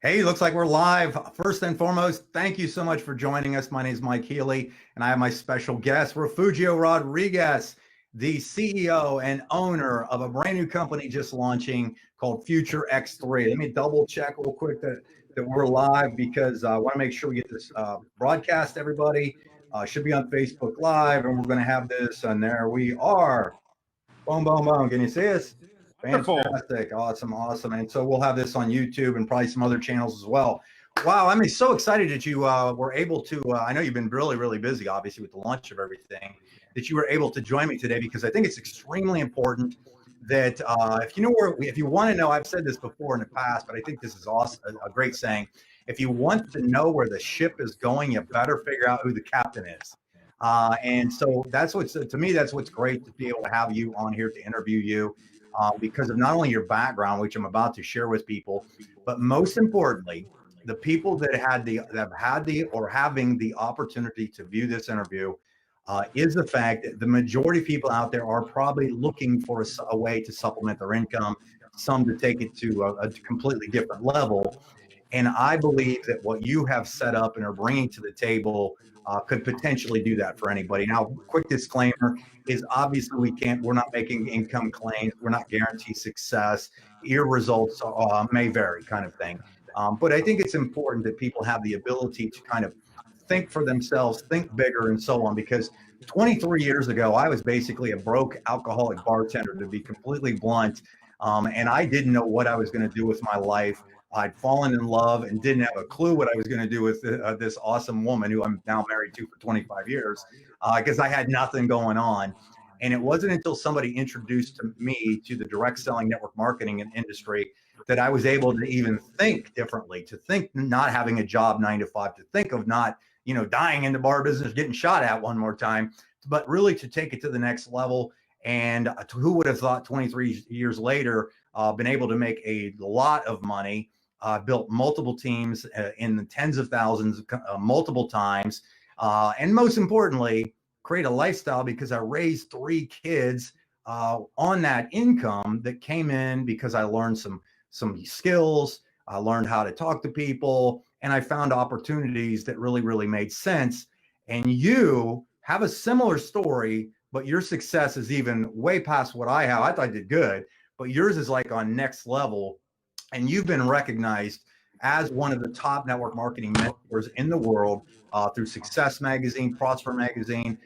Hey, looks like we're live. First and foremost, thank you so much for joining us. My name is Mike Healy, and I have my special guest, Refugio Rodriguez, the CEO and owner of a brand new company just launching called FutureX3. Let me double check real quick that we're live because I want to make sure we get this broadcast, everybody. Should be on Facebook Live, and we're going to have this, and there we are. Boom, boom, boom. Can you see us? Wonderful. Fantastic. Awesome. Awesome. And so we'll have this on YouTube and probably some other channels as well. Wow. I'm so excited that you were able to, I know you've been really, really busy, obviously, with the launch of everything, that you were able to join me today because I think it's extremely important that if you know where, if you want to know, I've said this before in the past, but I think this is awesome, a great saying. If you want to know where the ship is going, you better figure out who the captain is. And so that's what's, to me, that's what's great to be able to have you on here to interview you because of not only your background, which I'm about to share with people, but most importantly, the people that have had the or having the opportunity to view this interview is the fact that the majority of people out there are probably looking for a way to supplement their income, some to take it to a completely different level. And I believe that what you have set up and are bringing to the table could potentially do that for anybody. Now, quick disclaimer is obviously we're not making income claims. We're not guaranteed success. Your results may vary kind of thing. But I think it's important that people have the ability to kind of think for themselves, think bigger and so on, because 23 years ago, I was basically a broke alcoholic bartender, to be completely blunt. And I didn't know what I was going to do with my life. I'd fallen in love and didn't have a clue what I was going to do with this awesome woman who I'm now married to for 25 years because I had nothing going on. And it wasn't until somebody introduced me to the direct selling network marketing industry that I was able to even think differently, to think not having a job 9 to 5, to think of not, dying in the bar business, getting shot at one more time, but really to take it to the next level. And who would have thought 23 years later, been able to make a lot of money, built multiple teams in the tens of thousands, multiple times. And most importantly, create a lifestyle because I raised 3 kids on that income that came in because I learned some skills. I learned how to talk to people, and I found opportunities that really, really made sense. And you have a similar story, but your success is even way past what I have. I thought I did good, but yours is like on next level. And you've been recognized as one of the top network marketing mentors in the world through Success Magazine, Prosper Magazine.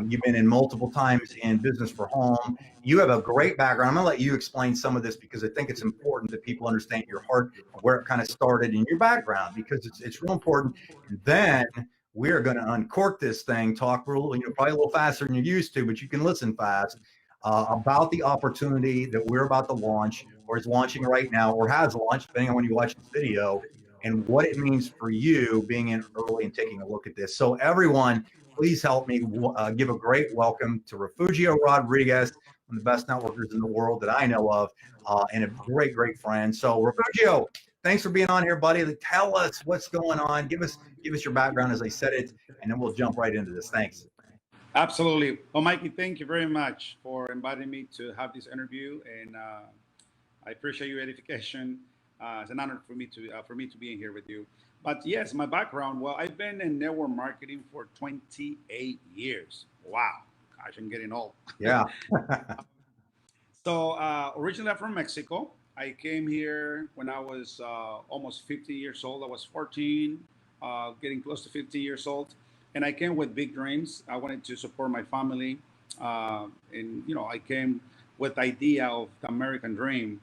You've been in multiple times in Business for Home. You have a great background. I'm going to let you explain some of this because I think it's important that people understand your heart, where it kind of started in your background, because it's real important. And then we're going to uncork this thing, talk probably a little faster than you're used to, but you can listen fast about the opportunity that we're about to launch, or is launching right now, or has launched, depending on when you watch this video, and what it means for you being in early and taking a look at this. So everyone, please help me give a great welcome to Refugio Rodriguez, one of the best networkers in the world that I know of, and a great, great friend. So Refugio, thanks for being on here, buddy. Tell us what's going on. Give us your background as I said it, and then we'll jump right into this. Thanks. Absolutely. Well, Mikey, thank you very much for inviting me to have this interview, and I appreciate your edification. It's an honor for me to be in here with you. But yes, my background. Well, I've been in network marketing for 28 years. Wow, gosh, I'm getting old. Yeah. So originally, I'm from Mexico. I came here when I was almost 50 years old. I was 14, getting close to 50 years old, and I came with big dreams. I wanted to support my family, and I came with the idea of the American dream.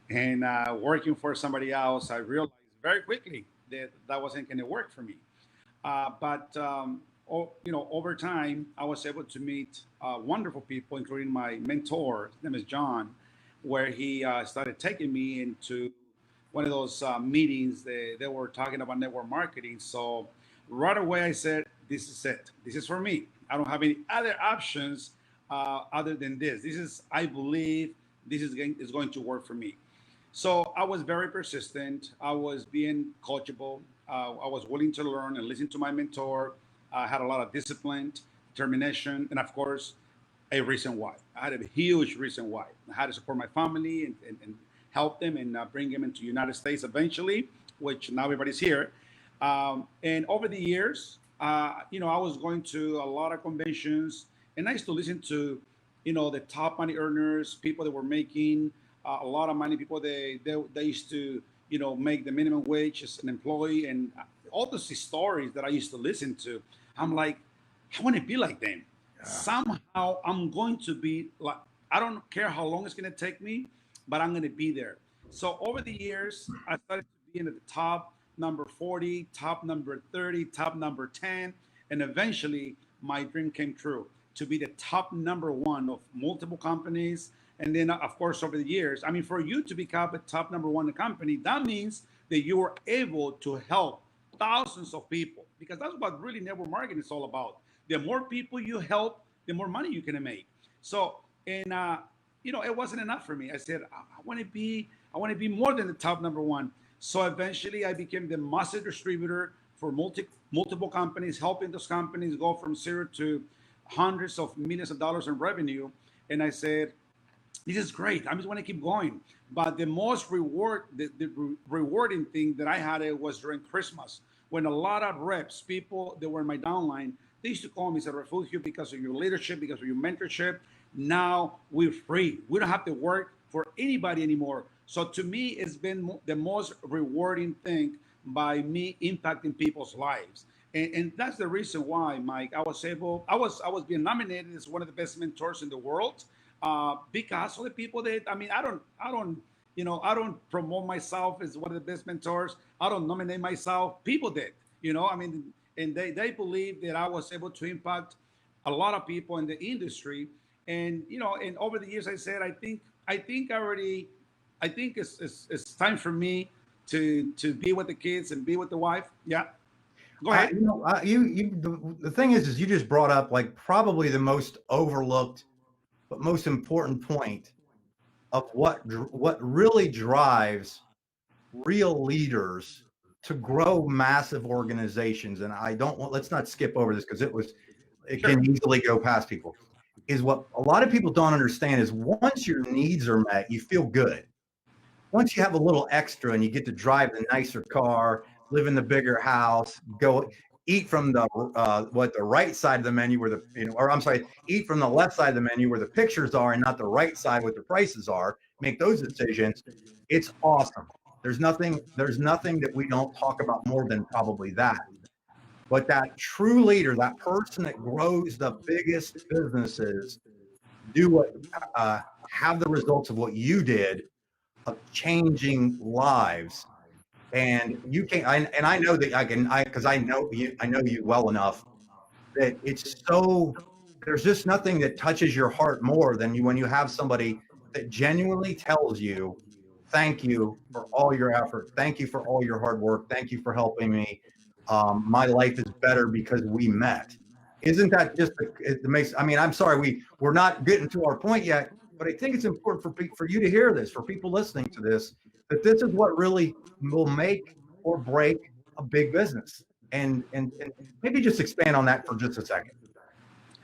And working for somebody else, I realized very quickly that that wasn't going to work for me. But over time, I was able to meet wonderful people, including my mentor. His name is John, where he started taking me into one of those meetings. They were talking about network marketing. So right away, I said, "This is it. This is for me. I don't have any other options other than this. I believe, is going to work for me." So I was very persistent. I was being coachable. I was willing to learn and listen to my mentor. I had a lot of discipline, determination, and of course, a reason why. I had a huge reason why. I had to support my family and help them and bring them into the United States eventually, which now everybody's here. And over the years, I was going to a lot of conventions, and I used to listen to, the top money earners, people that were making a lot of money, people they used to, make the minimum wage as an employee, and all those stories that I used to listen to. I'm like, I want to be like them. Somehow I'm going to be like, I don't care how long it's going to take me, but I'm going to be there. So over the years, I started to be in the top number 40, top number 30, top number 10. And eventually my dream came true to be the top number one of multiple companies. And then, of course, over the years, I mean, for you to become a top number one in the company, that means that you are able to help thousands of people, because that's what really network marketing is all about. The more people you help, the more money you can make. So, and it wasn't enough for me. I said, I want to be more than the top number one. So eventually, I became the master distributor for multiple companies, helping those companies go from zero to hundreds of millions of dollars in revenue. And I said, this is great. I just want to keep going. But the most rewarding thing that I had it was during Christmas, when a lot of reps, people that were in my downline, they used to call me, said, Refugio, because of your leadership, because of your mentorship, now we're free. We don't have to work for anybody anymore. So to me, it's been the most rewarding thing by me impacting people's lives. And that's the reason why, Mike, I was being nominated as one of the best mentors in the world, because of the people that, I mean, I don't promote myself as one of the best mentors. I don't nominate myself. People did, I mean, and they believe that I was able to impact a lot of people in the industry. And, and over the years, I said, I think it's time for me to be with the kids and be with the wife. Yeah. Go ahead. The thing is you just brought up like probably the most overlooked but most important point of what really drives real leaders to grow massive organizations. And let's not skip over this because it Sure. can easily go past people. Is what a lot of people don't understand is once your needs are met, you feel good. Once you have a little extra and you get to drive the nicer car, live in the bigger house, go eat from the right side of the menu where eat from the left side of the menu where the pictures are and not the right side where the prices are, make those decisions. It's awesome. There's nothing that we don't talk about more than probably that. But that true leader, that person that grows the biggest businesses, have the results of what you did, of changing lives. And you can, I know that because I know you well enough that there's just nothing that touches your heart more than when you have somebody that genuinely tells you, thank you for all your effort. Thank you for all your hard work. Thank you for helping me. My life is better because we met. Isn't that just, I'm sorry, we're not getting to our point yet, but I think it's important for you to hear this, for people listening to this, that this is what really will make or break a big business. And maybe just expand on that for just a second.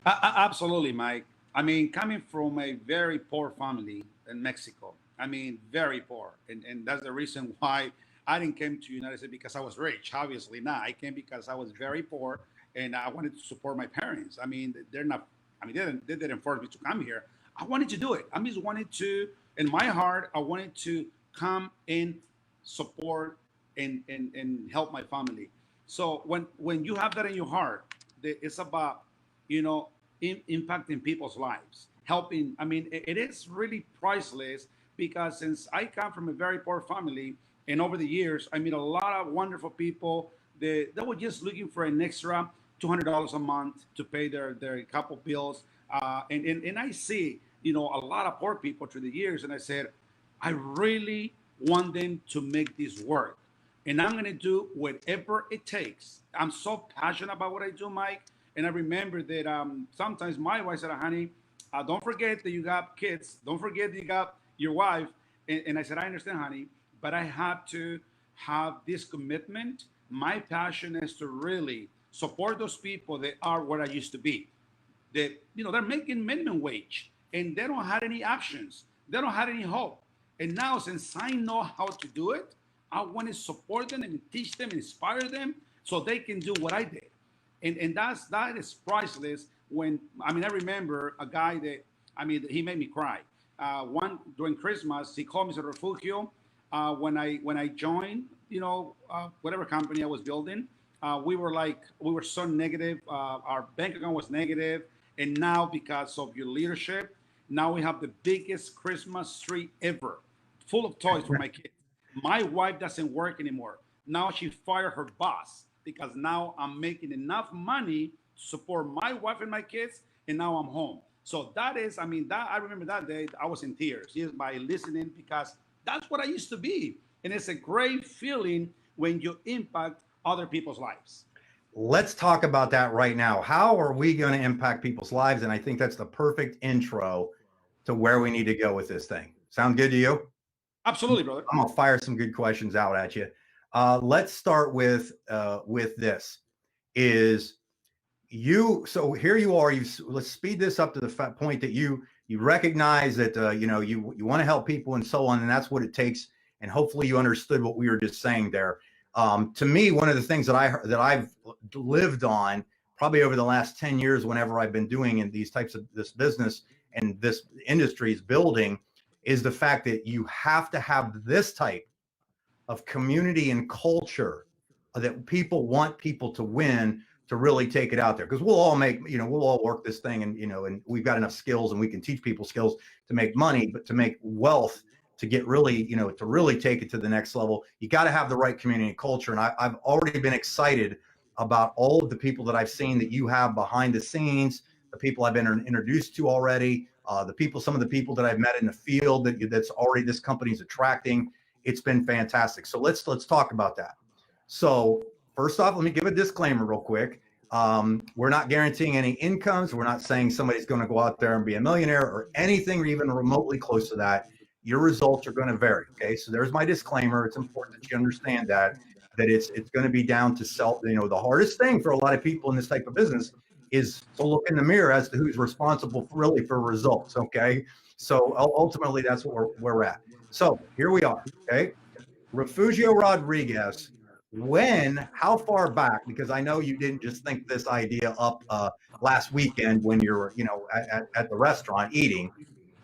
Absolutely, Mike. I mean, coming from a very poor family in Mexico, I mean, very poor. And that's the reason why I didn't come to United States because I was rich. Obviously not. I came because I was very poor and I wanted to support my parents. I mean, they didn't force me to come here. I wanted to do it. I just wanted to, in my heart, I wanted to come and support and help my family. So when you have that in your heart, it's about, impacting people's lives, helping. I mean, it is really priceless because since I come from a very poor family, and over the years, I meet a lot of wonderful people that were just looking for an extra $200 a month to pay their couple bills. And I see, a lot of poor people through the years, and I said, I really want them to make this work. And I'm going to do whatever it takes. I'm so passionate about what I do, Mike. And I remember that sometimes my wife said, honey, don't forget that you got kids. Don't forget that you got your wife. And I said, I understand, honey, but I have to have this commitment. My passion is to really support those people that are where I used to be. That, they're making minimum wage and they don't have any options. They don't have any hope. And now, since I know how to do it, I want to support them and teach them, inspire them, so they can do what I did. And that is priceless. When I mean, I remember a guy that he made me cry. One during Christmas, he called me to Refugio. When I joined, whatever company I was building, we were so negative. Our bank account was negative, and now because of your leadership, now we have the biggest Christmas tree ever, full of toys for my kids. My wife doesn't work anymore. Now she fired her boss because now I'm making enough money to support my wife and my kids, and now I'm home. So that is, that I remember that day I was in tears just by listening, because that's what I used to be, and it's a great feeling when you impact other people's lives. Let's talk about that right now. How are we going to impact people's lives? And I think that's the perfect intro to where we need to go with this thing. Sound good to you? Absolutely, brother. I'm gonna fire some good questions out at you. Let's start with this. Is you so here you are? Let's speed this up to the point that you recognize that you want to help people and so on, and that's what it takes. And hopefully you understood what we were just saying there. To me, one of the things that I've lived on probably over the last 10 years, whenever I've been doing in these types of this business and this industry is building, is the fact that you have to have this type of community and culture that people want people to win, to really take it out there. Because we'll all work this thing, and we've got enough skills and we can teach people skills to make money, but to make wealth, to get really, to really take it to the next level, you got to have the right community and culture. And I've already been excited about all of the people that I've seen that you have behind the scenes, the people I've been introduced to already, some of the people that I've met in the field that's already this company's attracting. It's been fantastic. So let's talk about that. So first off, let me give a disclaimer real quick. We're not guaranteeing any incomes. We're not saying somebody's going to go out there and be a millionaire or anything or even remotely close to that. Your results are going to vary. Okay, so there's my disclaimer. It's important that you understand that it's going to be down to self. The hardest thing for a lot of people in this type of business is to look in the mirror as to who's responsible for results. Okay, so ultimately that's where we're at. So here we are. Okay, Refugio Rodriguez. How far back? Because I know you didn't just think this idea up last weekend when you were, at the restaurant eating.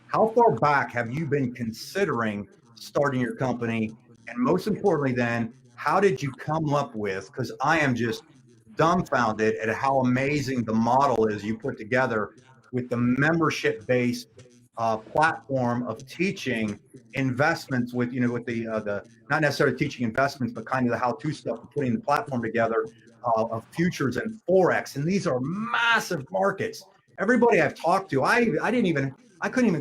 How far back have you been considering starting your company? And most importantly, then, how did you come up with? Because I am just dumbfounded at how amazing the model is you put together with the membership-based platform of teaching investments with the not necessarily teaching investments, but kind of the how-to stuff of putting the platform together of futures and forex. And these are massive markets. Everybody I've talked to, I couldn't even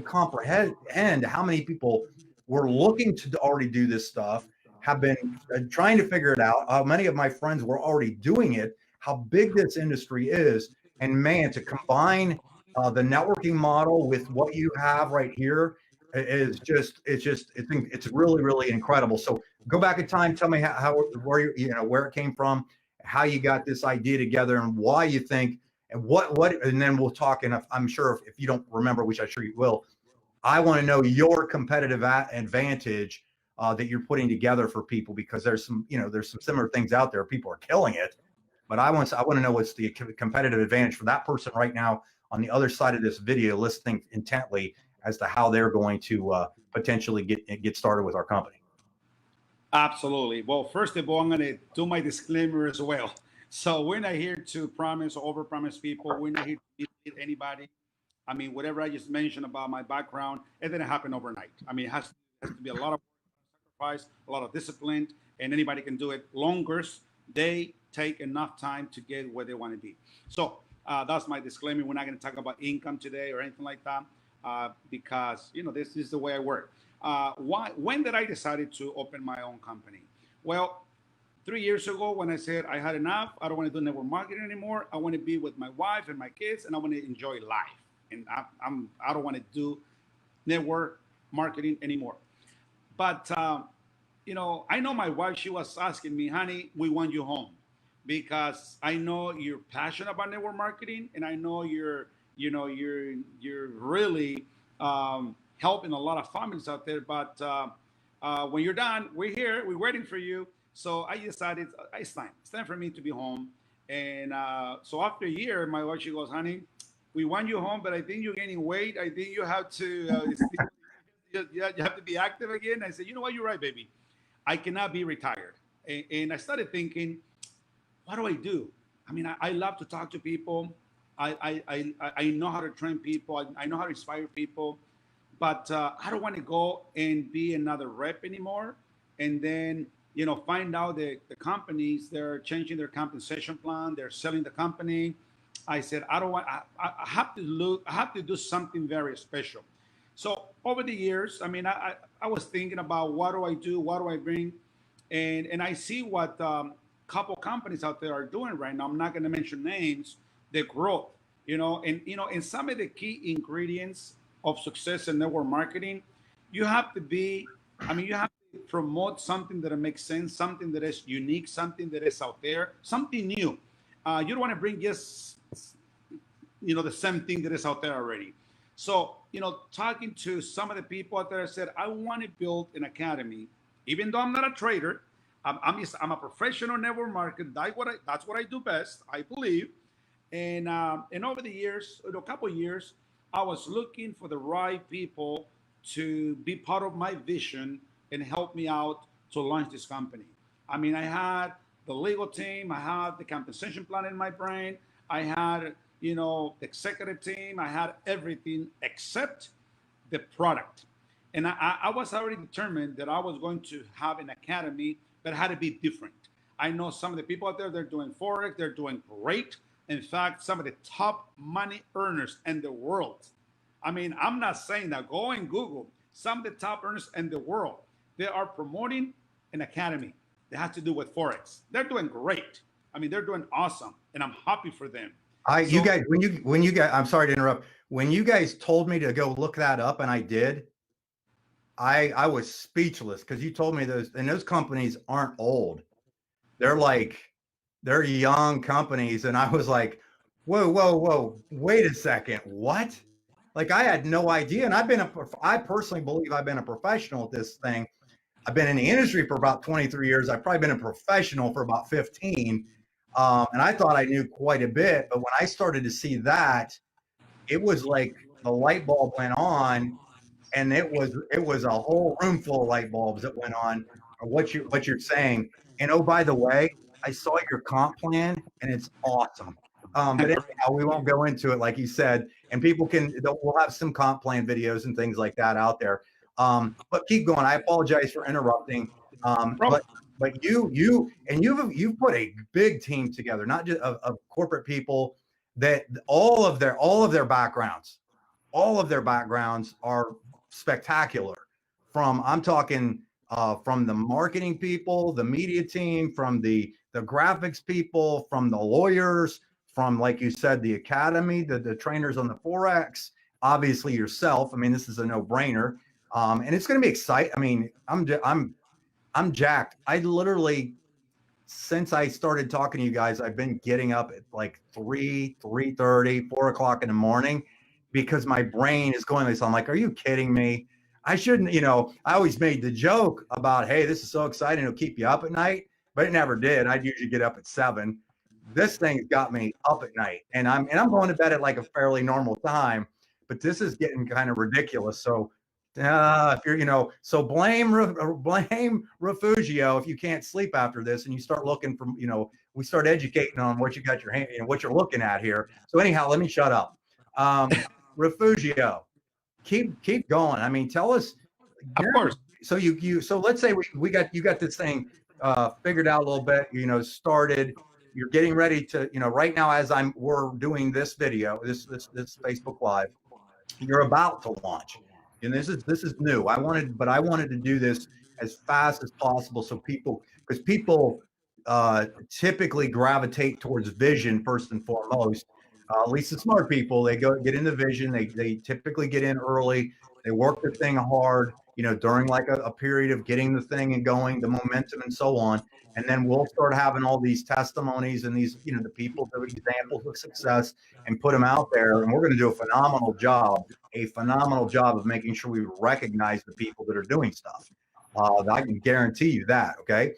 comprehend how many people were looking to already do this stuff, have been trying to figure it out. Many of my friends were already doing it, how big this industry is. And man, to combine the networking model with what you have right here it's really, really incredible. So go back in time, tell me where it came from, how you got this idea together, and why you think, and and then we'll talk. And I'm sure if you don't remember, which I'm sure you will, I want to know your competitive advantage that you're putting together for people, because there's some similar things out there. People are killing it, but I want to know what's the competitive advantage for that person right now on the other side of this video, listening intently as to how they're going to potentially get started with our company. Absolutely. Well, first of all, I'm going to do my disclaimer as well. So we're not here to promise or overpromise people. We're not here to mislead anybody. Whatever I just mentioned about my background, it didn't happen overnight. It has to be a lot of sacrifice, a lot of discipline, and anybody can do it. Longers, they take enough time to get where they want to be. So that's my disclaimer. We're not going to talk about income today or anything like that, because this is the way I work. When did I decided to open my own company? Well, 3 years ago, when I said I had enough, I don't want to do network marketing anymore. I want to be with my wife and my kids, and I want to enjoy life. And I don't want to do network marketing anymore. But I know my wife. She was asking me, "Honey, we want you home," because I know you're passionate about network marketing, and I know you're really helping a lot of families out there. But when you're done, we're here, we're waiting for you. So I decided it's time for me to be home. And so after a year, my wife, she goes, honey, we want you home, but I think you're gaining weight. I think you have to, you have to be active again. I said, you know what, you're right, baby. I cannot be retired. And I started thinking, what do I do? I mean, I love to talk to people. I know how to train people. I know how to inspire people, but I don't want to go and be another rep anymore. And then, find out that the companies, they're changing their compensation plan. They're selling the company. I said, I don't want, I have to look, I have to do something very special. So over the years, I mean, I was thinking about what do I do? What do I bring? And I see what couple companies out there are doing right now. I'm not going to mention names. The growth, and some of the key ingredients of success in network marketing, you have to be. I mean, you have to promote something that makes sense, something that is unique, something that is out there, something new. You don't want to bring just the same thing that is out there already. So, talking to some of the people out there, I said, I want to build an academy, even though I'm not a trader. I'm a professional network marketer. That's what I do best, I believe. And over the years, a couple of years, I was looking for the right people to be part of my vision and help me out to launch this company. I mean, I had the legal team, I had the compensation plan in my brain, I had the executive team, I had everything except the product. And I was already determined that I was going to have an academy that had to be different. I know some of the people out there, they're doing Forex, they're doing great. In fact, some of the top money earners in the world. I mean, I'm not saying that. Go and Google some of the top earners in the world. They are promoting an academy that has to do with Forex. They're doing great. I mean, they're doing awesome, and I'm happy for them. You guys, when you guys, I'm sorry to interrupt. When you guys told me to go look that up, and I did, I was speechless because you told me those companies aren't old. They're young companies. And I was like, whoa, wait a second. What? Like I had no idea. And I personally believe I've been a professional at this thing. I've been in the industry for about 23 years. I've probably been a professional for about 15. And I thought I knew quite a bit, but when I started to see that, it was like the light bulb went on, and it was a whole room full of light bulbs that went on. Or what you're saying. And oh, by the way, I saw your comp plan, and it's awesome. But anyhow, we won't go into it like you said. And people we'll have some comp plan videos and things like that out there. But keep going. I apologize for interrupting. But you've put a big team together, not just of corporate people that all of their backgrounds are spectacular. I'm talking from the marketing people, the media team, from the graphics people, from the lawyers, from, like you said, the academy, the trainers on the Forex, obviously yourself. I mean, this is a no-brainer. And it's going to be exciting. I mean, I'm jacked. I literally, since I started talking to you guys, I've been getting up at like 3:30, 4 o'clock in the morning because my brain is going like, so I'm like, are you kidding me? I shouldn't, I always made the joke about, hey, this is so exciting, it'll keep you up at night, but it never did. I'd usually get up at 7. This thing's got me up at night, and I'm going to bed at like a fairly normal time, but this is getting kind of ridiculous. So if you're, so blame Refugio if you can't sleep after this, and you start looking for, we start educating on what you got your hand, what you're looking at here. So anyhow, let me shut up. Refugio, keep going. I mean, tell us. Of course. So so let's say you got this thing figured out a little bit. Started. You're getting ready to, right now as we're doing this video, this Facebook Live, you're about to launch. And this is new. I wanted to do this as fast as possible because people typically gravitate towards vision first and foremost. At least the smart people, they get into vision. They typically get in early. They work the thing hard, during like a period of getting the thing and going, the momentum and so on. And then we'll start having all these testimonies and these, the people, the examples of success, and put them out there. And we're going to do a phenomenal job of making sure we recognize the people that are doing stuff. I can guarantee you that. Okay.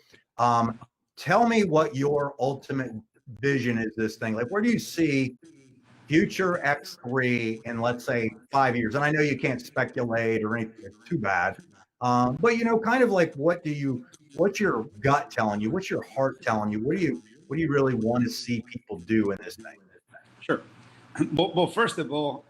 Tell me what your ultimate vision is. This thing, like, where do you see FutureX3 in, let's say, 5 years? And I know you can't speculate or anything, it's too bad. But kind of like, what's your gut telling you? What's your heart telling you? What do you really want to see people do in this thing? Sure. Well, first of all,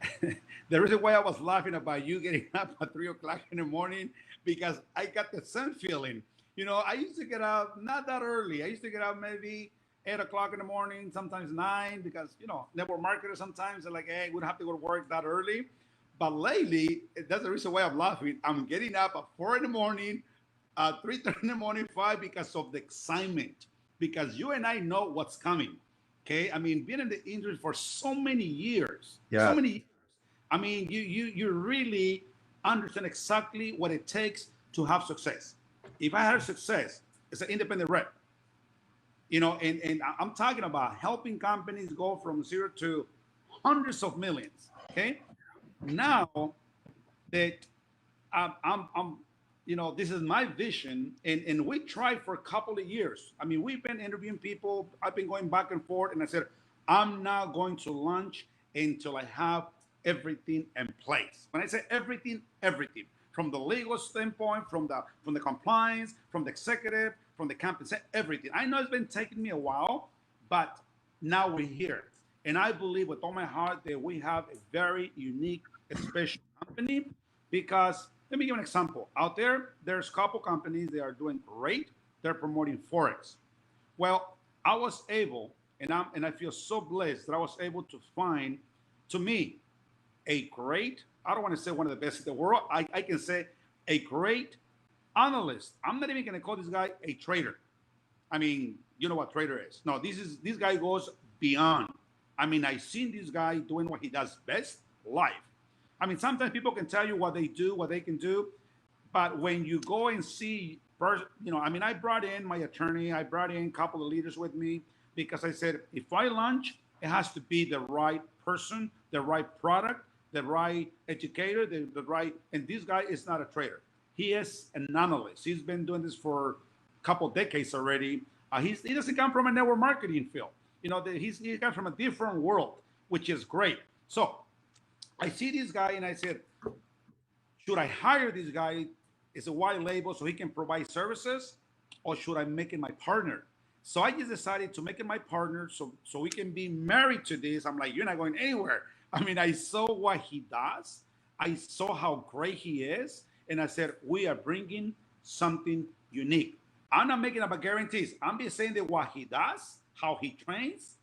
the reason why I was laughing about you getting up at 3 o'clock in the morning, because I got the same feeling. I used to get up not that early. I used to get up maybe 8 o'clock in the morning, sometimes 9, because network marketers sometimes are like, hey, we don't have to go to work that early. But lately, that's the reason why I'm laughing. I'm getting up at 4 in the morning, 3:30 in the morning, 5, because of the excitement. Because you and I know what's coming. Okay, I mean, being in the industry for so many years, Yeah. so many years. I mean, you really understand exactly what it takes to have success. If I had success, it's an independent rep. And I'm talking about helping companies go from zero to hundreds of millions. Okay, now that I'm this is my vision, and we tried for a couple of years. I mean, we've been interviewing people. I've been going back and forth, and I said, I'm not going to launch until I have everything in place. When I say everything, everything. From the legal standpoint, from the compliance, from the executive, from the compensation, everything. I know it's been taking me a while, but now we're here. And I believe with all my heart that we have a very unique, special company, because let me give an example. Out there's a couple companies that are doing great. They're promoting Forex. Well, I was able, and I feel so blessed that I was able to find, to me, a great, I don't want to say one of the best in the world. I can say a great analyst. I'm not even going to call this guy a trader. I mean, you know what trader is. No, this guy goes beyond. I mean, I've seen this guy doing what he does best, live. I mean, sometimes people can tell you what they do, what they can do, but when you go and see, I mean, I brought in my attorney, I brought in a couple of leaders with me, because I said, if I launch, it has to be the right person, the right product, the right educator, the right, and this guy is not a trader. He is an analyst. He's been doing this for a couple of decades already. He doesn't come from a network marketing field. He comes from a different world, which is great. So I see this guy and I said, should I hire this guy as a white label so he can provide services, or should I make it my partner? So I just decided to make it my partner so we can be married to this. I'm like, you're not going anywhere. I mean, I saw what he does. I saw how great he is. And I said, we are bringing something unique. I'm not making up guarantees. I'm just saying that what he does, how he trains,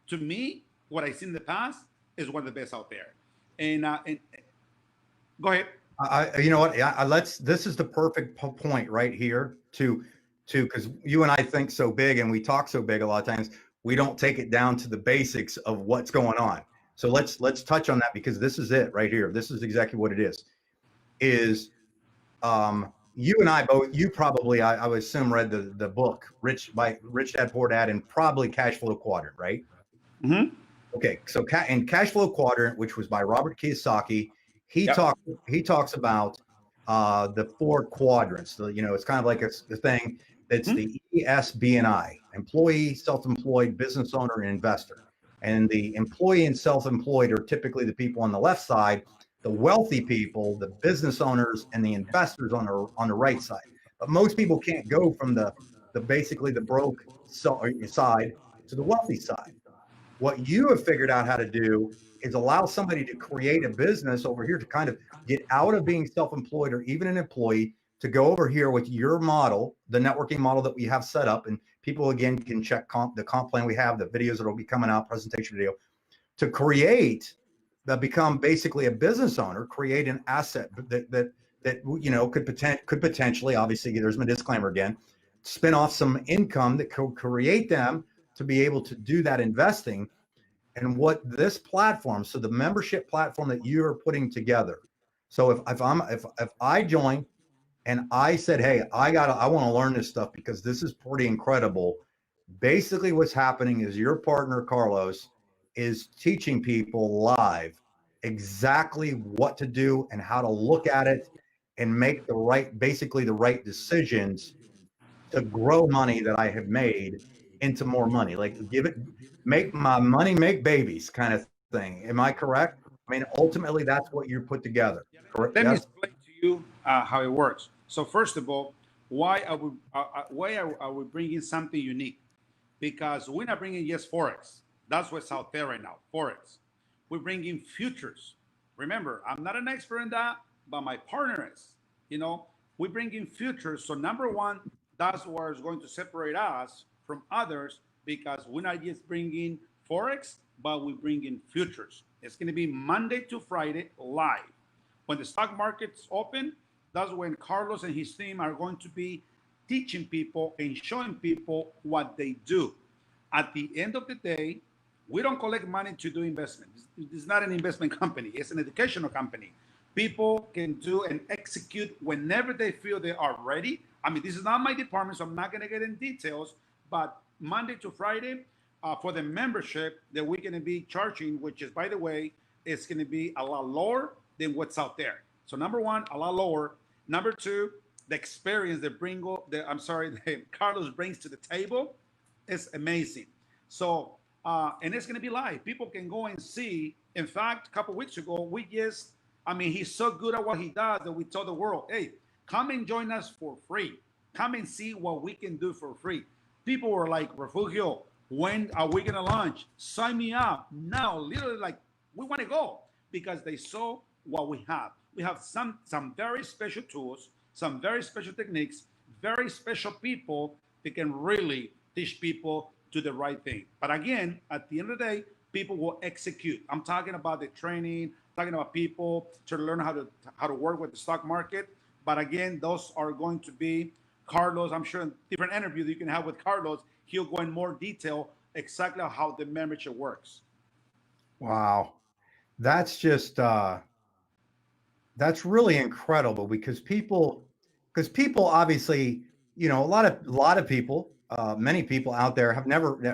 to me, what I've seen in the past is one of the best out there. And go ahead. You know what? This is the perfect point right here because you and I think so big and we talk so big a lot of times. We don't take it down to the basics of what's going on. So let's touch on that, because this is it right here. This is exactly what it is. You and I both, you probably, I would assume, read the book Rich Dad Poor Dad, and probably Cash Flow Quadrant, right? Mm-hmm. Okay, so in Cash Flow Quadrant, which was by Robert Kiyosaki, he talks about the 4 quadrants. It's kind of like the thing that's the ESBNI: employee, self-employed, business owner, and investor. And the employee and self-employed are typically the people on the left side. The wealthy people, the business owners, and the investors on the right side. But most people can't go from the basically the broke side to the wealthy side. What you have figured out how to do is allow somebody to create a business over here to kind of get out of being self-employed or even an employee, to go over here with your model, the networking model that we have set up. And people, again, can check the comp plan we have, the videos that will be coming out, presentation video, to create that, become basically a business owner, create an asset that could potentially, obviously, there's my disclaimer again, spin off some income that could create them to be able to do that investing. And what this platform, so the membership platform that you're putting together, So if I join and I said, hey, I want to learn this stuff because this is pretty incredible. Basically, what's happening is your partner Carlos is teaching people live exactly what to do and how to look at it and make basically the right decisions to grow money that I have made into more money. Like make my money make babies kind of thing. Am I correct? I mean, ultimately, that's what you put together. Correct? Let me Yes. explain to you how it works. So first of all, why are we bringing something unique? Because we're not bringing just forex. That's what's out there right now, forex. We're bringing futures. Remember, I'm not an expert in that, but my partner is. You know, we bring in futures. So number one, that's where it's going to separate us from others because we're not just bringing forex, but we bring in futures. It's going to be Monday to Friday live. When the stock market's open, that's when Carlos and his team are going to be teaching people and showing people what they do. At the end of the day, we don't collect money to do investment. It's not an investment company, it's an educational company. People can do and execute whenever they feel they are ready. I mean, this is not my department, so I'm not going to get in details, but Monday to Friday, for the membership that we're going to be charging, which is, by the way, it's going to be a lot lower than what's out there. So number one, a lot lower. Number two, the experience that that Carlos brings to the table is amazing. So, and it's going to be live. People can go and see. In fact, a couple of weeks ago, he's so good at what he does that we told the world, hey, come and join us for free. Come and see what we can do for free. People were like, Refugio, when are we going to launch? Sign me up now. Literally, like, we want to go because they saw what we have. We have some very special tools, some very special techniques, very special people that can really teach people to the right thing. But again, at the end of the day, people will execute. I'm talking about the training, talking about people to learn how to work with the stock market. But again, those are going to be Carlos. I'm sure in different interviews that you can have with Carlos, he'll go in more detail exactly how the membership works. Wow. That's just that's really incredible because people obviously, a lot of people, many people out there have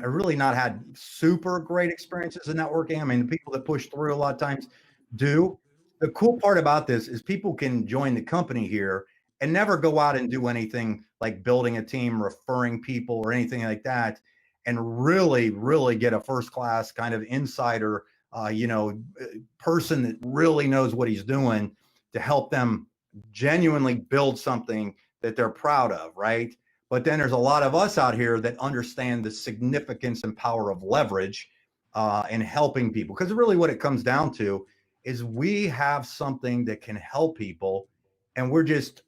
really not had super great experiences in networking. I mean, the people that push through a lot of times do. The cool part about this is people can join the company here and never go out and do anything like building a team, referring people, or anything like that, and really, really get a first class kind of insider, person that really knows what he's doing to help them genuinely build something that they're proud of, right? But then there's a lot of us out here that understand the significance and power of leverage in helping people. Because really what it comes down to is we have something that can help people, and we're just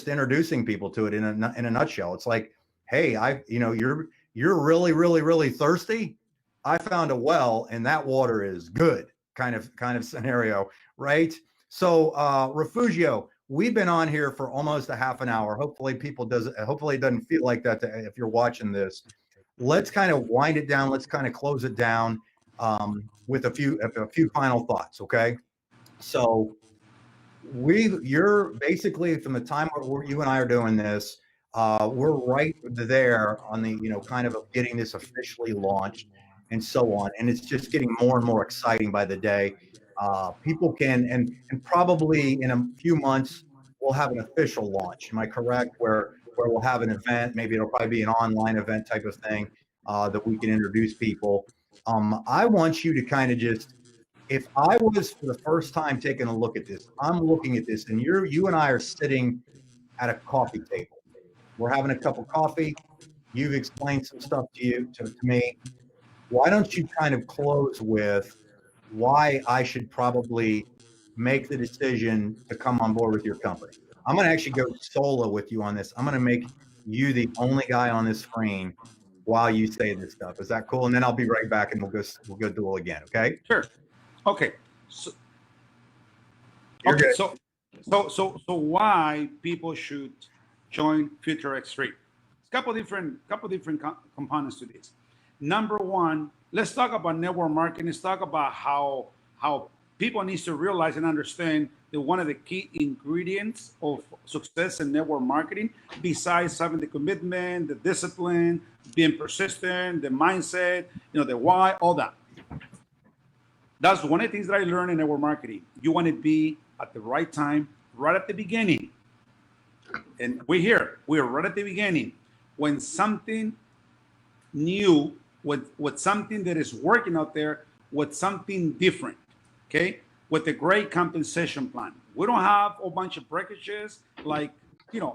introducing people to it in a nutshell. It's like, hey, you're really, really, really thirsty. I found a well and that water is good kind of scenario, right? So, Refugio, we've been on here for almost a half an hour. Hopefully it doesn't feel like that if you're watching this. Let's kind of wind it down. Let's kind of close it down with a few final thoughts. Okay. So you're basically from the time where you and I are doing this, we're right there on the, kind of getting this officially launched and so on. And it's just getting more and more exciting by the day. People can, and probably in a few months, we'll have an official launch. Am I correct? Where we'll have an event, maybe it'll probably be an online event type of thing that we can introduce people. I want you to kind of just, if I was for the first time taking a look at this, I'm looking at this, and you and I are sitting at a coffee table. We're having a cup of coffee. You've explained some stuff to me. Why don't you kind of close with why I should probably make the decision to come on board with your company? I'm going to actually go solo with you on this. I'm going to make you the only guy on this screen while you say this stuff. Is that cool? And then I'll be right back, and we'll go do it again. Okay? Sure. Okay. So, You're okay. good. So why people should join FutureX3? It's a couple different components to this. Number one, let's talk about network marketing. Let's talk about how people need to realize and understand that one of the key ingredients of success in network marketing, besides having the commitment, the discipline, being persistent, the mindset, the why, all that. That's one of the things that I learned in network marketing. You want to be at the right time, right at the beginning. And we're right at the beginning. When something new, with something that is working out there, with something different, okay? With a great compensation plan. We don't have a bunch of breakages like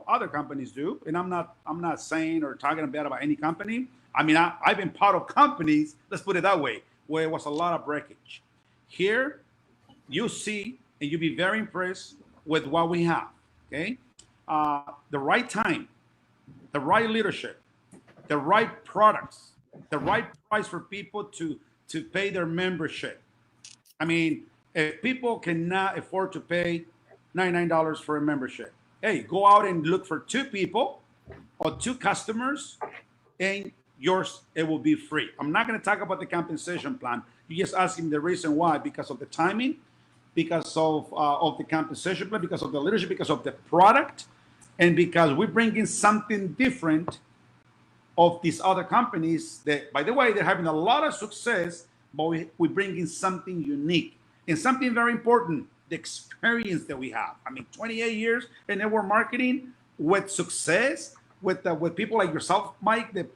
other companies do. And I'm not saying or talking bad about any company. I mean, I've been part of companies, let's put it that way, where it was a lot of breakage. Here, you see, and you'll be very impressed with what we have, okay? The right time, the right leadership, the right products, the right price for people to pay their membership. I mean, if people cannot afford to pay $99 for a membership, hey, go out and look for 2 people or 2 customers, and it will be free. I'm not going to talk about the compensation plan. You just ask him the reason why, because of the timing, because of the compensation plan, because of the leadership, because of the product, and because we bring in something different of these other companies that, by the way, they're having a lot of success, but we bring in something unique and something very important, the experience that we have. I mean, 28 years in network marketing with success, with people like yourself, Mike, that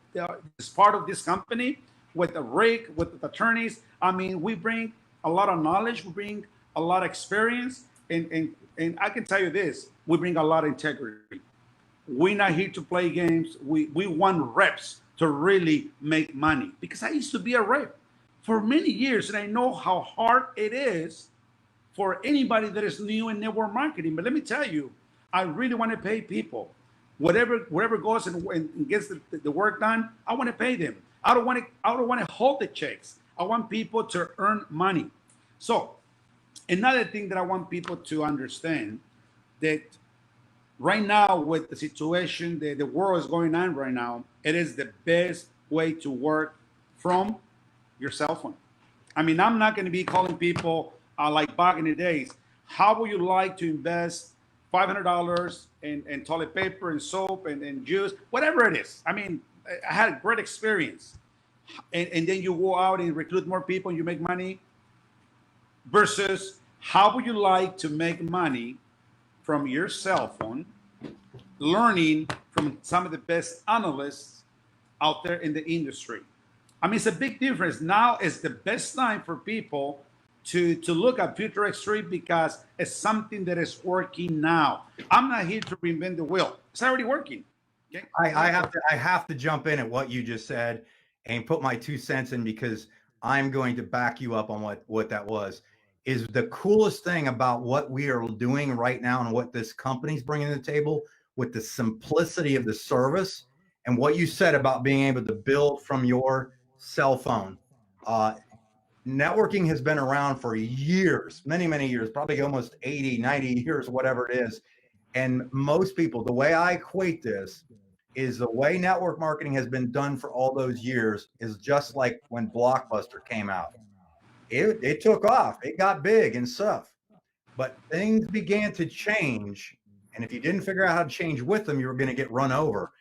is part of this company, with the Rick, with the attorneys. I mean, we bring a lot of knowledge, we bring a lot of experience, and I can tell you this, we bring a lot of integrity. We're not here to play games. We want reps to really make money, because I used to be a rep for many years, and I know how hard it is for anybody that is new in network marketing. But let me tell you, I really want to pay people. Whatever goes and gets the work done, I want to pay them. I don't want to hold the checks. I want people to earn money. So another thing that I want people to understand, that right now, with the situation that the world is going on right now, it is the best way to work from your cell phone. I mean, I'm not going to be calling people like back in the days. How would you like to invest $500 in toilet paper and soap and juice, whatever it is? I mean, I had a great experience. And then you go out and recruit more people and you make money, versus how would you like to make money from your cell phone, learning from some of the best analysts out there in the industry. I mean, it's a big difference. Now is the best time for people to look at FutureX3, because it's something that is working now. I'm not here to reinvent the wheel. It's already working. Okay? I have to jump in at what you just said and put my 2 cents in, because I'm going to back you up on what that was. Is the coolest thing about what we are doing right now and what this company's bringing to the table, with the simplicity of the service and what you said about being able to build from your cell phone. Networking has been around for years, many years, probably almost 80, 90 years, whatever it is. And most people, the way I equate this is the way network marketing has been done for all those years is just like when Blockbuster came out. It took off, it got big and stuff, but things began to change. And if you didn't figure out how to change with them, you were going to get run over.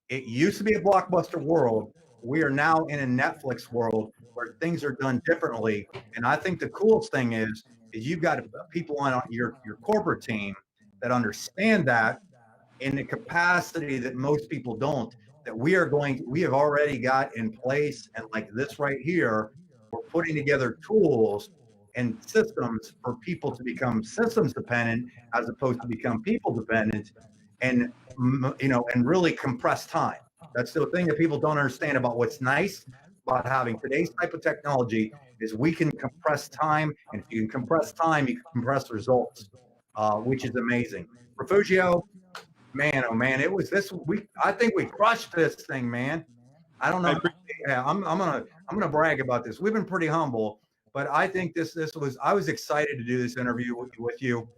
It used to be a Blockbuster world. We are now in a Netflix world where things are done differently. And I think the coolest thing is you've got people on your corporate team that understand that in the capacity that most people don't, that we have already got in place. And like this right here, we're putting together tools and systems for people to become systems dependent as opposed to become people dependent, and and really compress time. That's the thing that people don't understand about what's nice about having today's type of technology is we can compress time, and if you can compress time, you can compress results, which is amazing. Refugio, man, oh man, it was this week. I think we crushed this thing, man. I don't know. Yeah, I'm gonna brag about this. We've been pretty humble, but I think I was excited to do this interview with you,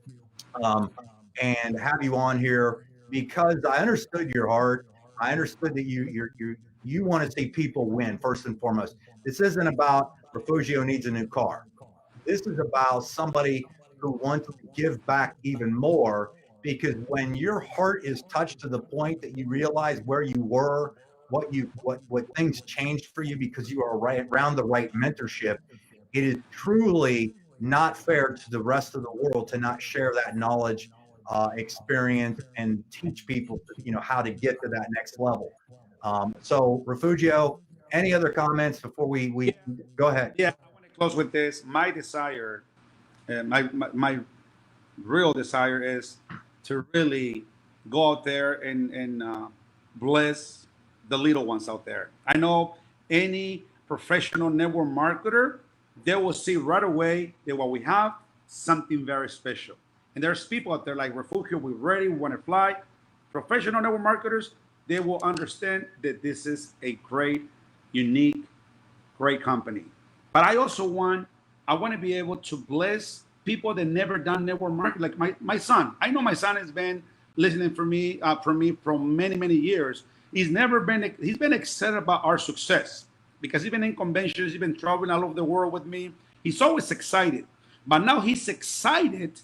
and have you on here because I understood your heart. I understood that you want to see people win first and foremost. This isn't about Refugio needs a new car. This is about somebody who want to give back even more, because when your heart is touched to the point that you realize where you were, what things changed for you because you are right around the right mentorship, it is truly not fair to the rest of the world to not share that knowledge, experience, and teach people, how to get to that next level. So, Refugio, any other comments before we go ahead? Yeah, I want to close with this. My desire, my real desire is to really go out there and bless the little ones out there. I know any professional network marketer, they will see right away that what we have, something very special. And there's people out there like Refugio, we're ready, we want to fly. Professional network marketers, they will understand that this is a great, unique, great company. But I also I want to be able to bless people that never done network marketing, like my son. I know my son has been listening for me from many, many years. He's been excited about our success because he's been in conventions, he's been traveling all over the world with me. He's always excited. But now he's excited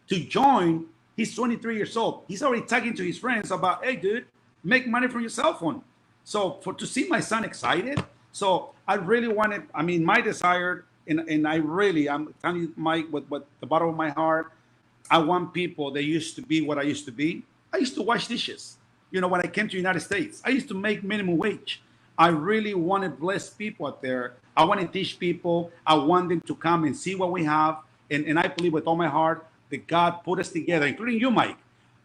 to join. He's 23 years old. He's already talking to his friends about, hey, dude, make money from your cell phone. So to see my son excited, so I really wanted, my desire, and I'm telling you, Mike, with the bottom of my heart, I want people that used to be what I used to be. I used to wash dishes. When I came to the United States, I used to make minimum wage. I really want to bless people out there. I want to teach people. I want them to come and see what we have. And I believe with all my heart that God put us together, including you, Mike.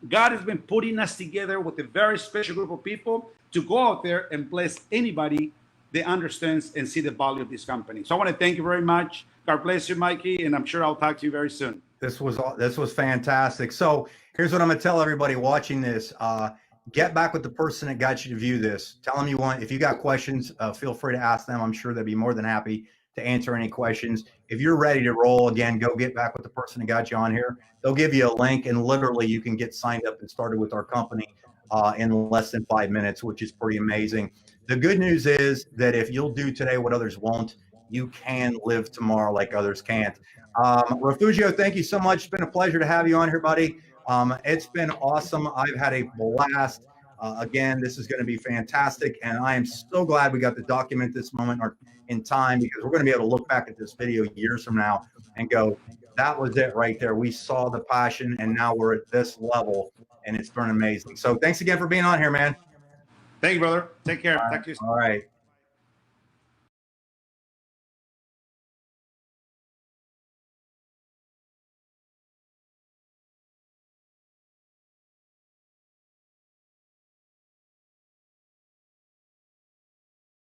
God has been putting us together with a very special group of people to go out there and bless anybody that understands and see the value of this company. So I want to thank you very much. God bless you, Mikey, and I'm sure I'll talk to you very soon. This was fantastic. So here's what I'm going to tell everybody watching this. Get back with the person that got you to view this. Tell them if you got questions, feel free to ask them. I'm sure they'd be more than happy to answer any questions. If you're ready to roll, again, go get back with the person that got you on here. They'll give you a link, and literally you can get signed up and started with our company in less than 5 minutes, which is pretty amazing. The good news is that if you'll do today what others won't, you can live tomorrow like others can't. Refugio, thank you so much. It's been a pleasure to have you on here, buddy. It's been awesome. I've had a blast. Again, this is going to be fantastic, and I am so glad we got to document this moment in time, because we're going to be able to look back at this video years from now and go, that was it right there. We saw the passion, and now we're at this level, and it's been amazing. So thanks again for being on here, man. Thank you, brother. Take care. Talk to you soon. All right.